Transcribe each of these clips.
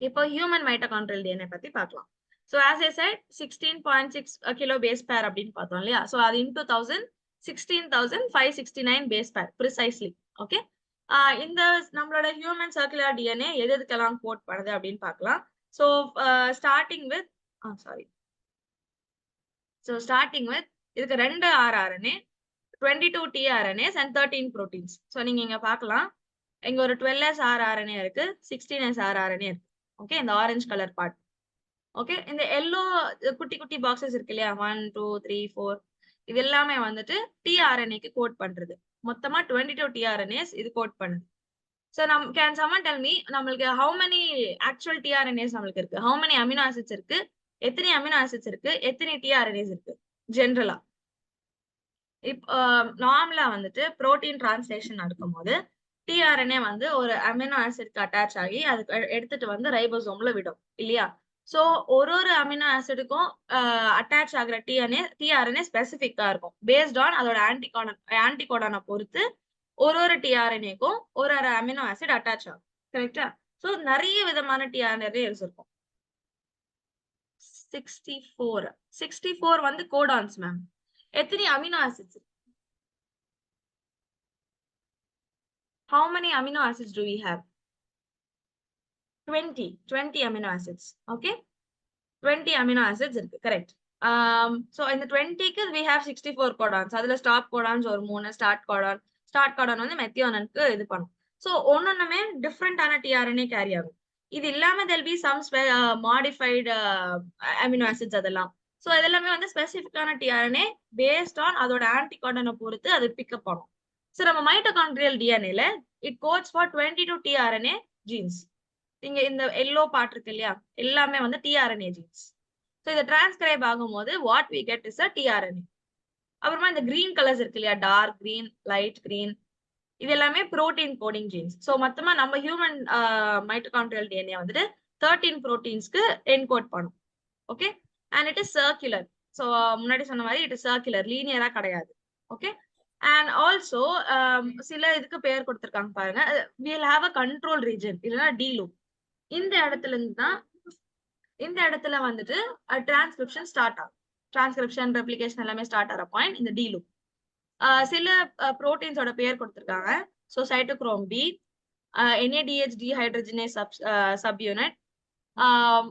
இப்போ human mitochondrial DNA பத்தி பார்க்கலாம். So as I said 16.6 kilo base pair அப்படின்னு பார்த்தோம் இல்லையா? ஸோ அது into 1000 16,569 base pair precisely. Okay. இந்த நம்மளோட ஹியூமன் சர்க்குலர் டிஎன்ஏ எதுக்கெல்லாம் கோட் பண்ணுது அப்படின்னு பார்க்கலாம். ஸோ ஸ்டார்டிங் வித் இதுக்கு 2 rRNA, 22 tRNAs and 13 proteins. So நீங்க இங்க பார்க்கலாம். இங்க ஒரு 12s rRNA இருக்கு, 16s rRNA இருக்கு. ஓகே, இந்த ஆரஞ்சு கலர் பார்ட். ஓகே, இந்த எல்லோ குட்டி குட்டி பாக்ஸஸ் இருக்கு இல்லையா, 1 2 3 4, இது எல்லாமே வந்துட்டு tRNAக்கு கோட் பண்றது. மொத்தமா 22 tRNAs இது கோட் பண்ணுது. So can someone tell me நம்மளுக்கு how many actual tRNAs நம்மளுக்கு இருக்கு, how many amino acids இருக்கு, எத்தனை amino acids இருக்கு, எத்தனை tRNAs இருக்கு ஜெனரலா? நார்மலா வந்துட்டு புரோட்டீன் டிரான்ஸ்லேஷன் நடக்கும்போது tRNA வந்து ஒரு அமினோ ஆசிட்க்கு அட்டாச் ஆகி அதுக்கு எடுத்துட்டு வந்து ரைபோசோம்ல விடும் இல்லையா? சோ ஒரு அமினோ ஆசிடுக்கும் அட்டாச் ஆகுற tRNA ஸ்பெசிபிக்கா இருக்கும். பேஸ்ட் ஆன் அதோட ஆன்டிகோடானை பொறுத்து ஒரு tRNAக்கும் ஒரு அமினோ ஆசிட் அட்டாச் ஆகும். கரெக்டா? சோ நிறைய விதமான tRNAs இருக்கும். 64 வந்து கோடான்ஸ் மேம். எத்தனை amino acids? How many amino acids do we have? 20 amino acids. Okay, 20 amino acids இருக்கு. Correct. So in the 20க்கு we have 64 codons. அதுல stop codons ஒரு 3, start codon வந்து மெத்தியோனினுக்கு இது பண்ணும். So ஒன்னொன்னுமே டிஃபரெண்டான tRNA கேரி ஆகும். இது இல்லாம there'll be some modified amino acids அதெல்லாம். So இதெல்லாமே வந்து ஸ்பெசிபிக்கான tRNA based on அதோட ஆன்டிகோடனை பொறுத்து அது பிக்கப் பண்ணும். So நம்ம mitochondrial டிஎன்ஏல it codes for 22 tRNA genes. இங்க இந்த எல்லோ பார்ட் இருக்கு இல்லையா, எல்லாமே வந்து tRNA genes. So இத டிரான்ஸ்கிரைப் ஆகும்போது what we get is a tRNA. அப்புறமா இந்த கிரீன் கலர்ஸ் இருக்கு இல்லையா, டார்க் கிரீன், லைட் கிரீன், இது எல்லாமே புரோட்டீன் கோடிங் ஜீன்ஸ். ஸோ மொத்தமா நம்ம ஹியூமன் மைட்டோகாண்ட்ரியல் டிஎன்ஏ வந்துட்டு 13 புரோட்டீன்ஸ்க்கு என்கோட் பண்ணும். Okay, and it is circular. So முன்னாடி சொன்ன மாதிரி இட் இஸ் சர்க்குலர், லீனியரா கிடையாது. ஓகே, அண்ட் ஆல்சோ சில இதுக்கு பேர் கொடுத்திருக்காங்க பாருங்க. we'll have a control region இல்லைன்னா டி லூப். இந்த இடத்துல இருந்து தான் இந்த இடத்துல வந்துட்டு டிரான்ஸ்கிரிப்ஷன் ஸ்டார்ட் ஆகும். டிரான்ஸ்கிரிப்ஷன் ரெப்ளிகேஷன் எல்லாமே ஸ்டார்ட் ஆகிற பாயிண்ட் இந்த டி லூப். சில புரோட்டீன்ஸோட பேர் கொடுத்திருக்காங்க. So cytochrome B, NADH dehydrogenase subunit.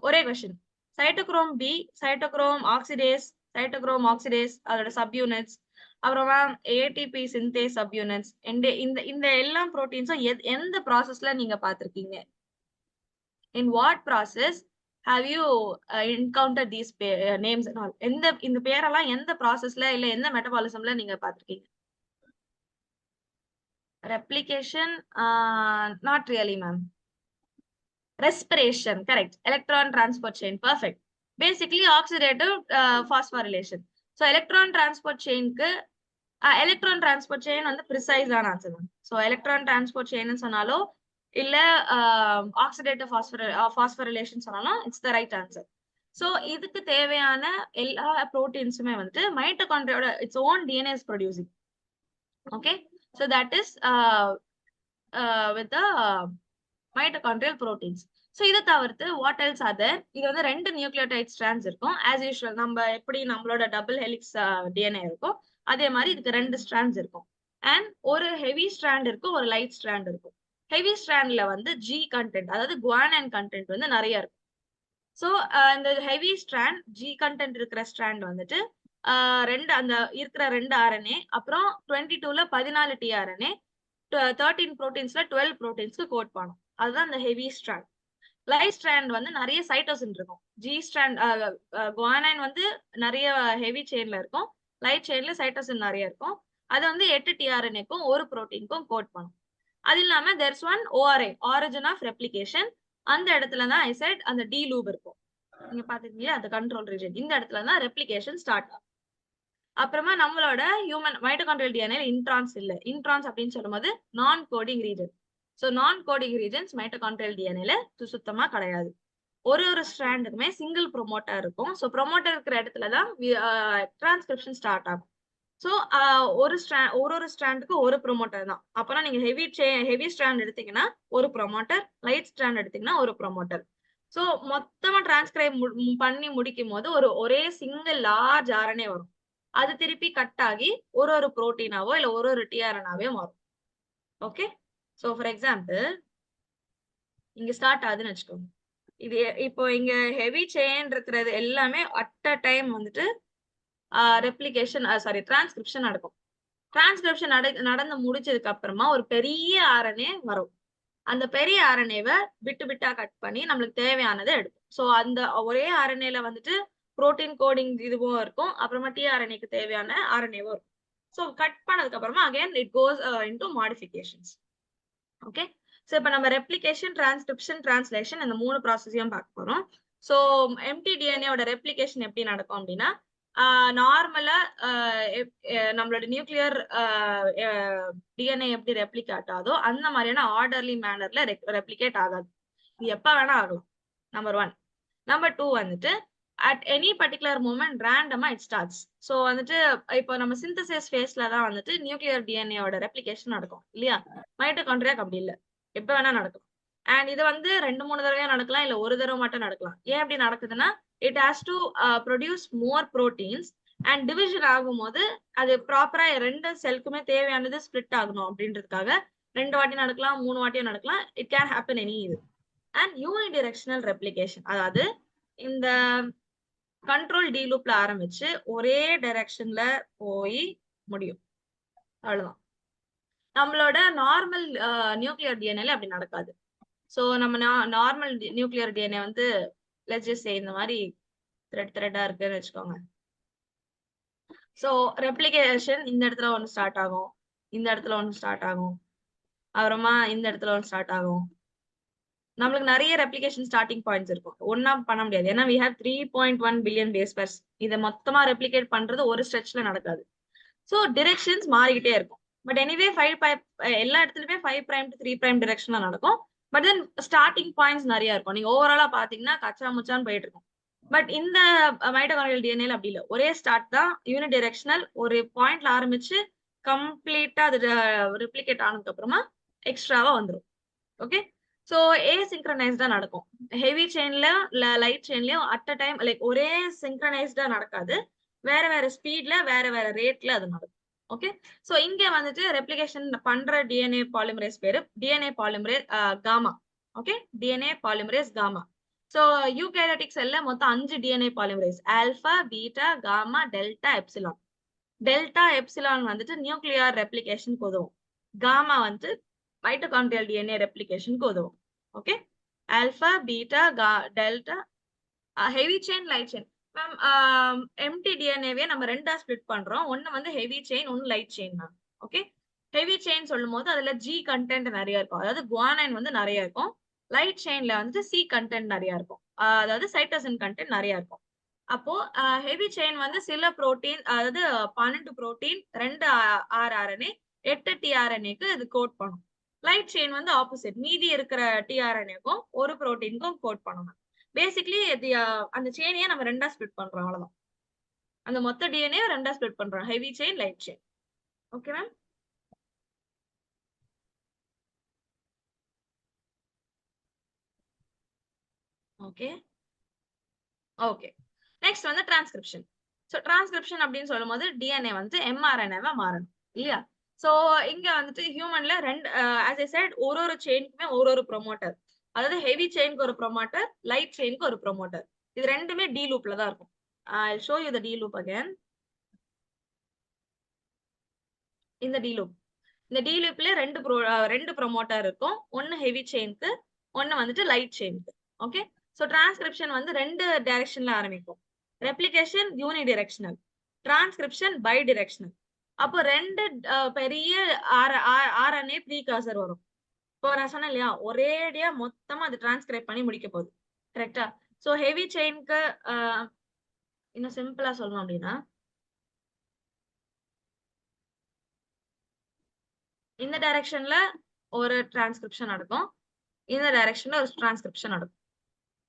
ஒரே question, cytochrome B, cytochrome oxidase அதோட சப் யூனிட்ஸ், அப்புறமா ஏடிபி சிந்தேஸ் சப் யூனிட்ஸ், இந்த எல்லா புரோட்டீன்ஸும் எந்த ப்ராசஸ்ல நீங்க பார்த்திருக்கீங்க? In what process have you encountered these names and all? இந்த பேரெல்லாம் எந்த ப்ராசஸ்ல இல்ல எந்த மெட்டபாலிசம்ல நீங்க பார்த்திருக்கீங்க? Replication, not really ma'am. Respiration, correct. Electron transport chain, perfect. Basically oxidative phosphorylation. So electron transport chain வந்து ப்ரிசைஸான ஆன்சர் தான். ஸோ எலக்ட்ரான் டிரான்ஸ்போர்ட் செயின் சொன்னாலும் இல்ல ஆக்சிடேட்டிவ் பாஸ்போரிலேஷன் சொன்னாலும் it's the right answer. So இதுக்கு தேவையான எல்லா ப்ரோட்டீன்ஸுமே வந்துட்டு மைட்டோகாண்ட்ரியோட its own DNA is producing. Okay, so that is with the mitochondrial proteins. So இதை தவிர்த்து வாட் எல்ஸ் அதர், இது வந்து 2 நியூக்ளியோடைட் ஸ்ட்ராண்ட்ஸ் இருக்கும். ஆஸ் யூஷுவல் நம்ம எப்படி நம்மளோட டபுள் ஹெலிக்ஸ் டிஎன்ஏ இருக்கும் அதே மாதிரி இதுக்கு 2 ஸ்ட்ராண்ட்ஸ் இருக்கும். அண்ட் ஒரு ஹெவி ஸ்ட்ராண்ட் இருக்கும், ஒரு லைட் ஸ்ட்ராண்ட் இருக்கும். ஹெவி ஸ்ட்ராண்ட்ல வந்து ஜி கண்டென்ட், அதாவது குவானைன் கண்டென்ட் வந்து நிறைய இருக்கும். ஸோ இந்த ஹெவி ஸ்ட்ராண்ட் ஜி கண்டென்ட் இருக்கிற ஸ்ட்ராண்ட் வந்துட்டு அந்த இருக்கிற 2 RNA, அப்புறம் 22ல 14 tRNA, 13 ப்ரோட்டீன்ஸ்ல 12 ப்ரோட்டீன்ஸ்க்கு கோட் பண்ணும். அதுதான் இந்த ஹெவி ஸ்ட்ராண்ட். லைட் ஸ்ட்ராண்ட் வந்து நிறைய சைட்டோசின் இருக்கும். ஜி ஸ்ட்ராண்ட் குவானைன் வந்து நிறைய ஹெவி செயின்ல இருக்கும், லைட் செயின்ல சைட்டோசின் நிறைய இருக்கும். அது வந்து 8 tRNAக்கும் ஒரு ப்ரோட்டீனுக்கும் கோட் பண்ணும். அது இல்லாம there's one ORI, origin of replication. அந்த இடத்துல தான் I said அந்த டி லூப் இருக்கும். நீங்க பாத்துக்கீங்க அந்த கண்ட்ரோல் ரீஜன். இந்த இடத்துல தான் ரெப்ளிகேஷன் ஸ்டார்ட் ஆகும். அப்புறமா நம்மளோட ஹியூமன் மைட்டோகாண்ட்ரியல் டிஎன்ஏல இன்ட்ரான்ஸ் இல்ல. இன்ட்ரான்ஸ் அப்படின்னு சொல்லும்போது நான் கோடிங் ரீஜன். ஸோ நான் கோடிங் ரீஜன்ஸ் மைட்டோகாண்ட்ரியல் டிஎன்ஏல சுத்தமா கிடையாது. ஒரு ஸ்ட்ராண்டுக்குமே சிங்கிள் ப்ரொமோட்டர் இருக்கும். ஸோ ப்ரொமோட்டர் இருக்கிற இடத்துல தான் டிரான்ஸ்கிரிப்ஷன் ஸ்டார்ட் ஆகும். ஸோ ஒரு ஸ்ட்ராண்டுக்கு ஒரு ப்ரொமோட்டர் தான். அப்புறம் நீங்க ஹெவி ஸ்ட்ராண்ட் எடுத்தீங்கன்னா ஒரு ப்ரொமோட்டர், லைட் ஸ்ட்ராண்ட் எடுத்தீங்கன்னா ஒரு ப்ரொமோட்டர். சோ மொத்தமா டிரான்ஸ்கிரைப் பண்ணி முடிக்கும் போது ஒரே சிங்கிள் லார்ஜ் ஆர்என்ஏ வரும். அது திருப்பி கட் ஆகி ஒரு புரோட்டீனாவோ இல்ல ஒரு டிஆர்என்ஏவே மாறும். ஓகே. சோ ஃபார் எக்ஸாம்பிள் இங்க ஸ்டார்ட் ஆகுதுன்னு வச்சுக்கோங்க. இது இப்போ இங்க ஹெவி செயின் இருக்கிறது எல்லாமே அட் அ டைம் வந்துட்டு ரெப்ளிகேஷன் டிரான்ஸ்கிரிப்ஷன் நடக்கும். டிரான்ஸ்கிரிப்ஷன் நடந்து முடிச்சதுக்கு அப்புறமா ஒரு பெரிய ஆர்என்ஏ வரும். அந்த பெரிய ஆர்என்ஏவை பிட்டா கட் பண்ணி நம்மளுக்கு தேவையானதை எடுக்கும். ஸோ அந்த ஒரே ஆர்என்ஏல வந்துட்டு புரோட்டீன் கோடிங் இதுவும் இருக்கும், அப்புறமா டிஆர்என்ஏக்கு தேவையான ஆர்என்ஏவும் இருக்கும். ஸோ கட் பண்ணதுக்கு அப்புறமா again it goes into modifications. Okay. So இப்போ நம்ம ரெப்ளிகேஷன், டிரான்ஸ்கிரிப்ஷன், டிரான்ஸ்லேஷன் இந்த 3 ப்ராசஸையும் பார்க்க போறோம். ஸோ mtDNAவோட ரெப்ளிகேஷன் எப்படி நடக்கும் அப்படின்னா, நார்மலா நம்மளோட நியூக்ளியர் டிஎன்ஏ எப்படி ரெப்ளிகேட் ஆகுதோ அந்த மாதிரியான ஆர்டர்லி மேனர்ல ரெப்ளிகேட் ஆகாது. இது எப்ப வேணா ஆகலாம். நம்பர் 1. நம்பர் 2 வந்துட்டு அட் எனி பர்டிகுலர் மூமெண்ட் ரேண்டமா இட் ஸ்டார்ட்ஸ். ஸோ வந்துட்டு இப்போ நம்ம சிந்தசிஸ் ஃபேஸ்ல தான் வந்துட்டு நியூக்ளியர் டிஎன்ஏவோட ரெப்ளிகேஷன் நடக்கும் இல்லையா? மைட்டோகாண்ட்ரியாக்கு அப்படி இல்லை, எப்ப வேணா நடக்கும். அண்ட் இது வந்து 2-3 தடவையா நடக்கலாம், இல்ல ஒரு தடவை மட்டும் நடக்கலாம். ஏன் அப்படி நடக்குதுன்னா, it has to produce more proteins and division ஆகும்போது அது ப்ராப்பரா 2 செல்க்குமே தேவையானது ஸ்பிளிட் ஆகணும் அப்படின்றதுக்காக 2 வாட்டி நடக்கலாம், 3 வாட்டியும் நடக்கலாம். இட் கேன் ஹேப்பன் எனி இது. அண்ட் யூனிடிரெக்ஷனல் ரெப்ளிகேஷன், அதாவது இந்த கண்ட்ரோல் டி லூப்ல ஆரம்பிச்சு ஒரே டைரக்ஷன்ல போய் முடியும். அவ்வளவுதான். நம்மளோட நார்மல் நியூக்ளியர் டிஎன்ஏல அப்படி நடக்காது. சோ நம்ம நார்மல் நியூக்ளியர் டிஎன்ஏ வந்து லெட்ஸ் ஜஸ்ட் சே இந்த மாதிரி த்ரெட்டா இருக்குன்னு வச்சுக்கோங்க. சோ ரெப்ளிகேஷன் இந்த இடத்துல ஒன்று ஸ்டார்ட் ஆகும், இந்த இடத்துல ஒன்று ஸ்டார்ட் ஆகும், அப்புறமா இந்த இடத்துல ஒன்று ஸ்டார்ட் ஆகும். நம்மளுக்கு நிறைய ரெப்ளிகேஷன் ஸ்டார்டிங் பாயிண்ட்ஸ் இருக்கும். ஒன்னா பண்ண முடியாது, ஏன்னா we have 3.1 billion base pairs. இதை மொத்தமா ரெப்ளிகேட் பண்றது ஒரு ஸ்ட்ரெச்ல நடக்காது. சோ டிரெக்ஷன்ஸ் மாறிக்கிட்டே இருக்கும். பட் எனிவே 5 எல்லா இடத்துலயுமே 5' to 3' டிரெக்ஷன்ல நடக்கும். பட் தென் ஸ்டார்டிங் பாயிண்ட்ஸ் நிறைய இருக்கும். நீங்க ஓவராலா பாத்தீங்கன்னா கச்சா முச்சான்னு போயிட்டு இருக்கும். பட் இந்த மைட்டோகாண்ட்ரியல் டிஎன்ஏல அப்படி இல்லை, ஒரே ஸ்டார்ட் தான், யூனி டைரக்ஷனல். ஒரு பாயிண்ட்ல ஆரம்பிச்சு கம்ப்ளீட்டா அது ரெப்ளிகேட் ஆனதுக்கு அப்புறமா எக்ஸ்ட்ராவா வந்துடும். ஓகே. சோ ஏசிங்க்ரனைஸ்டா நடக்கும். ஹெவி செயின்ல லைட் செயின்லயும் அட் அ டைம் லைக் ஒரே சிங்க்ரனைஸ்டா நடக்காது, வேற வேற ஸ்பீட்ல வேற வேற ரேட்ல அது நடக்கும். ஓகே. சோ இங்க வந்துட்டு ரெப்ளிகேஷன் பண்ற டிஎன்ஏ பாலிமரேஸ் பேரு DNA polymerase gamma. Okay. DNA polymerase gamma. So eukaryotic செல்ல மொத்தம் 5 DNA polymerase, alpha, beta, gamma, delta, epsilon. Delta epsilon வந்துட்டு நியூக்ளியர் ரெப்ளிகேஷனுக்கு உதவும். காமா வந்து மைட்டோகாண்ட்ரியல் டிஎன்ஏ ரெப்ளிகேஷனுக்கு உதவும். Okay. Alpha, beta, delta, heavy chain, light chain. Ma'am MT டிஎன்ஏவே நம்ம ரெண்டா ஸ்பிளிட் பண்றோம். ஒன்னு வந்து ஹெவி செயின், ஒன்னு light chain ma'am. Okay. Heavy chain சொல்லும் போது அதுல ஜி கண்டென்ட் நிறைய இருக்கும், அதாவது குவானைன் வந்து நிறைய இருக்கும். லைட் செயின்ல வந்து சி கண்டென்ட் நிறைய இருக்கும், அதாவது சைட்டோசின் கண்டென்ட் நிறைய இருக்கும். அப்போ ஹெவி செயின் வந்து சில புரோட்டீன், அதாவது 12 புரோட்டீன், 2 ஆர்ஆர்என்ஏ, 8 டிஆர்என்ஏக்கு இது கோட் பண்ணும். லைட் செயின் வந்து ஆப்போசிட், மீதி இருக்கிற டிஆர்என்ஏக்கும் ஒரு புரோட்டீனுக்கும் கோட் பண்ணணும். பேசிக்கலி அந்த செயினையே நம்ம ரெண்டா ஸ்பிளிட் பண்றோம், அவ்வளவுதான். அந்த மொத்த டிஎன்ஏ ரெண்டா ஸ்பிளிட் பண்றோம், heavy chain, light chain. Okay ma'am. Okay. Okay. Next வந்து டிரான்ஸ்கிரிப்ஷன். ஸோ டிரான்ஸ்கிரிப்ஷன் அப்படின்னு சொல்லும் போது டிஎன்ஏ வந்து எம்ஆர்என்ஏவா மாறணும் இல்லையா? ஸோ இங்க வந்துட்டு ஹியூமன்ல ரெண்டு, ஆஸ் ஐ செட், ஒரு செயினுக்குமே ஒரு ப்ரொமோட்டர். அதாவது ஹெவி செயினுக்கு ஒரு ப்ரொமோட்டர், லைட் செயினுக்கு ஒரு ப்ரொமோட்டர். இது ரெண்டுமே டி லூப்ல தான் இருக்கும். I'll show you the D loop again. இந்த டி லூப், இந்த டி லூப்ல ரெண்டு ப்ரொமோட்டர் இருக்கும். ஒன்னு ஹெவி செயினுக்கு, ஒன்னு வந்துட்டு லைட் செயினுக்கு. ஓகே. சோ டிரான்ஸ்கிரிப்ஷன் வந்து ரெண்டு டைரக்ஷன்ல ஆரம்பிக்கும். Replication unidirectional, transcription bidirectional. அப்போ ரெண்டு பெரிய ஆர்என்ஏ ப்ரீகாசர் வரும். இப்போ நான் சொன்னேன் இல்லையா, ஒரேடியா மொத்தமா அது டிரான்ஸ்கிரைப் பண்ணி முடிக்க போகுது. கரெக்டா? சோ ஹெவி செயினுக்கு இன்னும் சிம்பிளா சொல்லணும் அப்படின்னா, இந்த டைரக்ஷன்ல ஒரு டிரான்ஸ்கிரிப்ஷன் நடக்கும், இந்த டைரக்ஷன்ல ஒரு டிரான்ஸ்கிரிப்ஷன் நடக்கும்.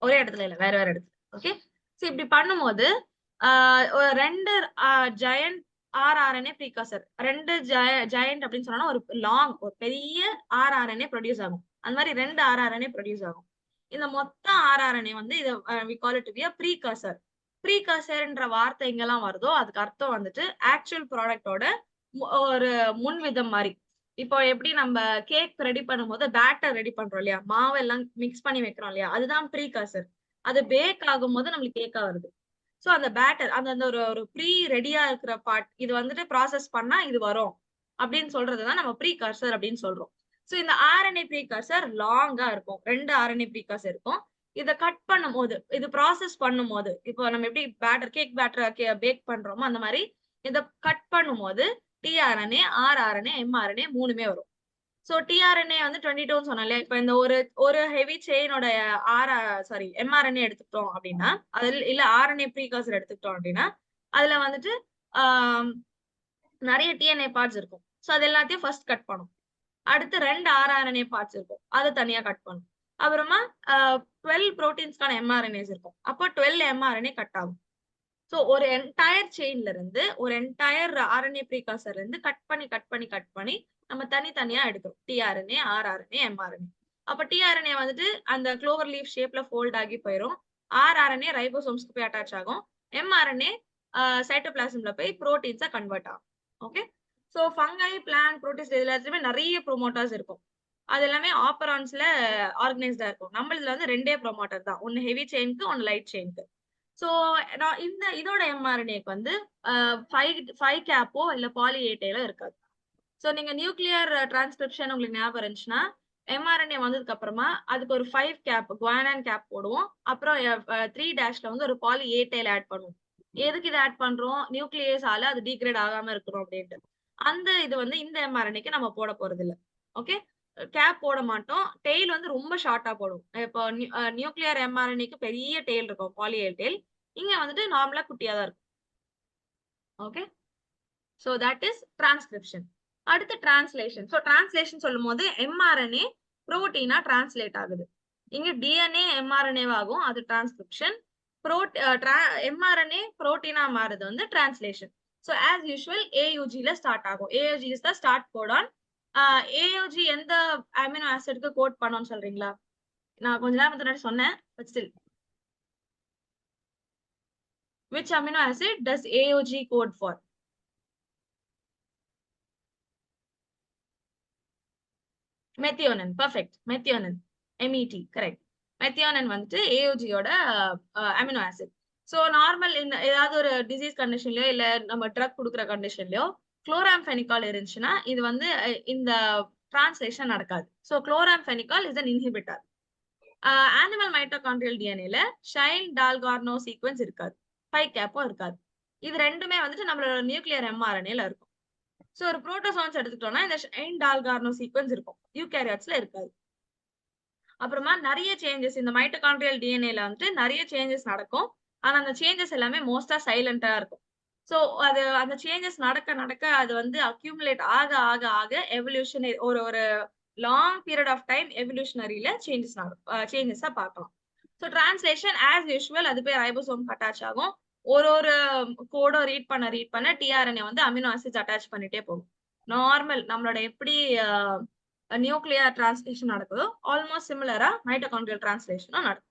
ஒரே இடத்துல இல்ல, வேற வேற இடத்துல. ஓகே. சோ இப்படி பண்ணும்போது ரெண்டு ஜெயண்ட் ஆர்ஆர்என்ஏ ப்ரீகாசர், ரெண்டு ஜெயண்ட் அப்படின்னு சொன்னா ஒரு லாங், ஒரு பெரிய ஆர்ஆர்என்ஏ ப்ரொடியூஸ் ஆகும். அந்த மாதிரி ரெண்டு ஆர்ஆர்என்ஏ ப்ரொடியூஸ் ஆகும். இந்த மொத்த RNA வந்து இத we call it to be a precursor. ப்ரீகர்சர்ன்ற வார்த்தை எங்கெல்லாம் வருதோ அதுக்கு அர்த்தம் வந்துட்டு ஆக்சுவல் ப்ராடக்ட்டோட ஒரு முன்விதம் மாரி. இப்போ எப்படி நம்ம கேக் ரெடி பண்ணும்போது பேட்டர் ரெடி பண்றோம் இல்லையா? மாவெல்லாம் மிக்ஸ் பண்ணி வைக்கிறோம் இல்லையா? அதுதான் ப்ரீகர்சர். அது பேக் ஆகும்போது நம்மளுக்கு கேக்கா வருது. சோ அந்த பேட்டர் அந்த அந்த ஒரு ஒரு ப்ரீ ரெடியா இருக்கிற பார்ட் இது வந்துட்டு ப்ராசஸ் பண்ணா இது வரும். அப்படின்னு சொல்றது தான் நம்ம ப்ரீகர்சர் அப்படின்னு சொல்றோம். சோ இந்த RNA ப்ரீகர்சர் லாங்கா இருக்கும். 2 RNA ப்ரீகர்சர் இருக்கும். இத கட் பண்ணும்போது, இது ப்ராசஸ் பண்ணும்போது, இப்போ நம்ம எப்படி பேட்டர் கேக் பேட்டர் பேக் பண்றோமோ அந்த மாரி இத கட் பண்ணும்போது tRNA, rRNA, mRNA 3மே வரும். சோ tRNA வந்து 22ன்னு சொன்னேன் இல்லையா? இப்ப இந்த ஒரு ஒரு ஹெவி செயினோட mRNA எடுத்துக்கிட்டோம் அப்படின்னா, அதில் இல்ல RNA ப்ரீகர்சர் எடுத்துக்கிட்டோம் அப்படின்னா, அதுல வந்துட்டு ஆ நெறைய DNA பார்ட்ஸ் இருக்கும். சோ அது எல்லாத்தையும் ஃபர்ஸ்ட் கட் பண்ணும். அடுத்து 2 rRNA பார்ட்ஸ் இருக்கும். அத தனியா கட் பண்ணும். அப்புறமா 12 புரோட்டீன்ஸ்க்கான mRNAs இருக்கும். அப்போ 12 mRNA கட் ஆகும். சோ ஒரு என்டயர் செயின்ல இருந்து, ஒரு என்டயர் RNA ப்ரீகர்சர்ல இருந்து கட் பண்ணி நம்ம தனித்தனியா எடுக்கிறோம். tRNA, rRNA, mRNA. அப்ப tRNA வந்துட்டு அந்த க்ளோவர் லீஃப் ஷேப்ல ஃபோல்ட் ஆகி போயிரும். rRNA ரைபோசோம்ஸ்க்கு போய் அட்டாச் ஆகும். mRNA சைட்டோபிளாசம்ல போய் புரோட்டீன்ஸா கன்வெர்ட் ஆகும். Okay. So fungi, plant, protist இது எல்லாத்துலயுமே நெறைய புரோமோட்டார்ஸ் இருக்கும். அது எல்லாமே ஆப்பரான்ஸ்ல ஆர்கனைஸ்டா இருக்கும். நம்மளுதுல வந்து 2டே புரோமோட்டார் தான். ஒண்ணு ஹெவி செயின்க்கு, ஒண்ணு லைட் செயின்க்கு. சோ நான் இதோட mRNAக்கு வந்து 5 கேப்போ இல்ல பாலி ஏ டெயிலோ இருக்காது. சோ நீங்க நியூக்ளியர் டிரான்ஸ்கிரிப்ஷன் உங்களுக்கு ஞாபகம் இருந்துச்சுன்னா, mRNA வந்ததுக்கு அப்புறமா அதுக்கு ஒரு 5 கேப் குவானின் கேப் போடுவோம். அப்புறம் 3 டேஷ்ல வந்து ஒரு பாலி ஏ டெயில் ஆட் பண்ணுவோம். எதுக்கு இத ஆட் பண்றோம்? நியூக்ளியேஸால அது டிகிரேட் ஆகாம இருக்கணும் அப்டின்ட்டு. அந்த இது வந்து இந்த mRNAக்கு நம்ம போட போறதில்ல. ஓகே. கேப் போட மாட்டோம். டெயில் வந்து ரொம்ப ஷார்ட்டா போடுவோம். இப்போ நியூக்ளியர் mRNAக்கு பெரிய டெயில் இருக்கும். பாலி ஏ டெயில். இங்க வந்துட்டு நார்மலா குட்டியா தான் இருக்கும். Okay. So that is transcription. அடுத்து டிரான்ஸ்லேஷன். சோ டிரான்ஸ்லேஷன் சொல்லும்போது mRNA புரோட்டீனா டிரான்ஸ்லேட் ஆகுது. இங்க DNA mRNA ஆகும். அது டிரான்ஸ்கிரிப்ஷன். mRNA புரோட்டீனா மாறுது வந்து டிரான்ஸ்லேஷன். சோ ஆஸ் யூசுவல் AUGல ஸ்டார்ட் ஆகும். AUG is the start codon. AUG எந்த அமினோ ஆசிட்க்கு கோட் பண்ணும்னு சொல்றீங்களா? நான் கொஞ்ச நேரம் முன்னாடி சொன்னேன். But still. Which amino acid does AUG code for? Methionine. Perfect. Methionine. MET. Correct. Methionine வந்துட்டு AUG யோட அமினோ ஆசிட். சோ நார்மல் இந்த ஏதாவது ஒரு டிசீஸ் கண்டிஷன்லயோ, இல்ல நம்ம ட்ரக் குடுக்குற கண்டிஷன்லயோ, குளோராம்பெனிகால் இருந்துச்சுன்னா, இது வந்து இந்த டிரான்ஸ்லேஷன் நடக்காது. So chloramphenicol is an inhibitor. Animal mitochondrial டிஎன்ஏல ஷைன் டால்கார்னோ சீக்வென்ஸ் இருக்காது. 5 கேப்பும் இருக்காது. இது 2மே வந்துட்டு நம்மளோட நியூக்ளியர் mRNAல இருக்கும். சோ ஒரு புரோட்டோசோம்ஸ் எடுத்துக்கிட்டோம்னா, இந்த ஷைன் டால்கார்னோ சீக்வென்ஸ் இருக்கும். யூகாரியோட்ஸ்ல இருக்காது. அப்புறமா நெறைய சேஞ்சஸ் இந்த மைட்டோகாண்ட்ரியல் டிஎன்ஏல வந்துட்டு நெறைய சேஞ்சஸ் நடக்கும். ஆனா அந்த சேஞ்சஸ் எல்லாமே மோஸ்ட்டா சைலன்ட்டா இருக்கும். சோ அது அந்த சேஞ்சஸ் நடக்க அது வந்து அக்யூமுலேட் ஆக எவல்யூஷன் ஒரு ஒரு லாங் பீரியட் ஆஃப் டைம் எவல்யூஷனரில சேஞ்சஸா பார்க்கலாம். சோ டிரான்ஸ்லேஷன் ஆஸ் யூசுவல் அது போய் ரைபோசோம்க்கு அட்டாச் ஆகும். ஒரு கோட ரீட் பண்ண tRNA வந்து அமினோ ஆசிட்ஸ் அட்டாச் பண்ணிட்டே போகும். நார்மல் நம்மளோட எப்படி நியூக்ளியர் டிரான்ஸ்லேஷன் நடக்குதோ, ஆல்மோஸ்ட் சிமிலரா மைட்டோகாண்ட்ரியல் டிரான்ஸ்லேஷனும் நடக்கும்.